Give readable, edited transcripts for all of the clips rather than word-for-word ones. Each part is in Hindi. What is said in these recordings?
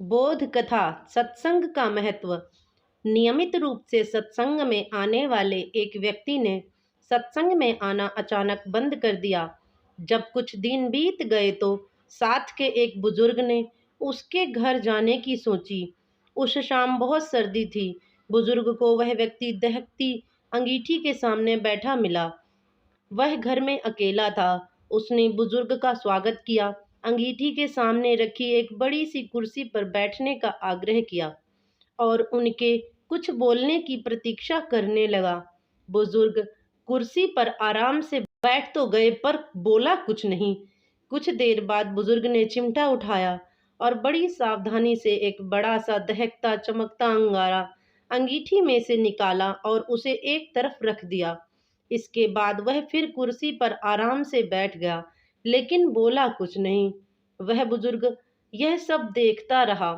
बोध कथा सत्संग का महत्व। नियमित रूप से सत्संग में आने वाले एक व्यक्ति ने सत्संग में आना अचानक बंद कर दिया। जब कुछ दिन बीत गए तो साथ के एक बुजुर्ग ने उसके घर जाने की सोची। उस शाम बहुत सर्दी थी। बुजुर्ग को वह व्यक्ति दहकती अंगीठी के सामने बैठा मिला। वह घर में अकेला था। उसने बुजुर्ग का स्वागत किया, अंगीठी के सामने रखी एक बड़ी सी कुर्सी पर बैठने का आग्रह किया और उनके कुछ बोलने की प्रतीक्षा करने लगा। बुजुर्ग कुर्सी पर आराम से बैठ तो गए पर बोला कुछ नहीं। कुछ देर बाद बुजुर्ग ने चिमटा उठाया और बड़ी सावधानी से एक बड़ा सा दहकता चमकता अंगारा अंगीठी में से निकाला और उसे एक तरफ रख दिया। इसके बाद वह फिर कुर्सी पर आराम से बैठ गया, लेकिन बोला कुछ नहीं। वह बुजुर्ग यह सब देखता रहा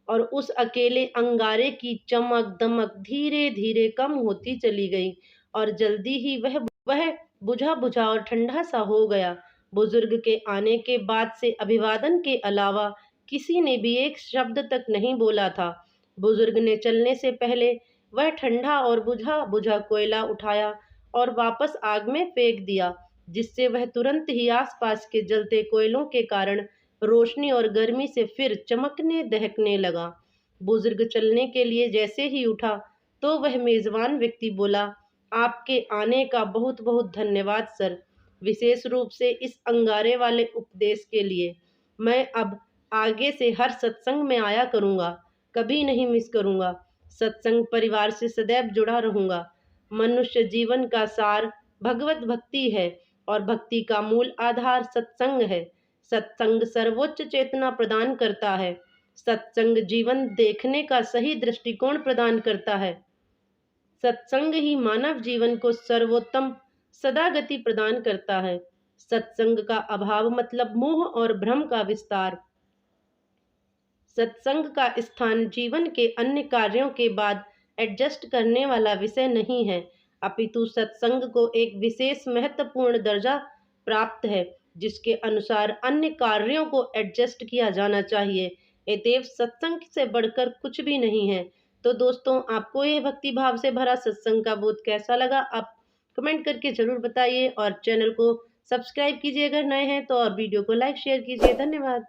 और उस अकेले अंगारे की चमक दमक धीरे धीरे कम होती चली गई और जल्दी ही वह बुझा बुझा और ठंडा सा हो गया। बुजुर्ग के आने के बाद से अभिवादन के अलावा किसी ने भी एक शब्द तक नहीं बोला था। बुजुर्ग ने चलने से पहले वह ठंडा और बुझा बुझा कोयला उठाया और वापस आग में फेंक दिया, जिससे वह तुरंत ही आसपास के जलते कोयलों के कारण रोशनी और गर्मी से फिर चमकने दहकने लगा। बुजुर्ग चलने के लिए जैसे ही उठा तो वह मेजबान व्यक्ति बोला, आपके आने का बहुत बहुत धन्यवाद सर, विशेष रूप से इस अंगारे वाले उपदेश के लिए। मैं अब आगे से हर सत्संग में आया करूँगा, कभी नहीं मिस करूँगा। सत्संग परिवार से सदैव जुड़ा रहूँगा। मनुष्य जीवन का सार भगवत भक्ति है और भक्ति का मूल आधार सत्संग है। सत्संग सर्वोच्च चेतना प्रदान करता है। सत्संग जीवन देखने का सही दृष्टिकोण प्रदान करता है। सत्संग ही मानव जीवन को सर्वोत्तम सदागति प्रदान करता है। सत्संग का अभाव मतलब मोह और भ्रम का विस्तार। सत्संग का स्थान जीवन के अन्य कार्यों के बाद एडजस्ट करने वाला विषय नहीं है, अपितु सत्संग को एक विशेष महत्वपूर्ण दर्जा प्राप्त है, जिसके अनुसार अन्य कार्यों को एडजस्ट किया जाना चाहिए। अतएव सत्संग से बढ़कर कुछ भी नहीं है। तो दोस्तों, आपको यह भक्ति भाव से भरा सत्संग का बोध कैसा लगा, आप कमेंट करके जरूर बताइए और चैनल को सब्सक्राइब कीजिए अगर नए हैं तो, और वीडियो को लाइक शेयर कीजिए। धन्यवाद।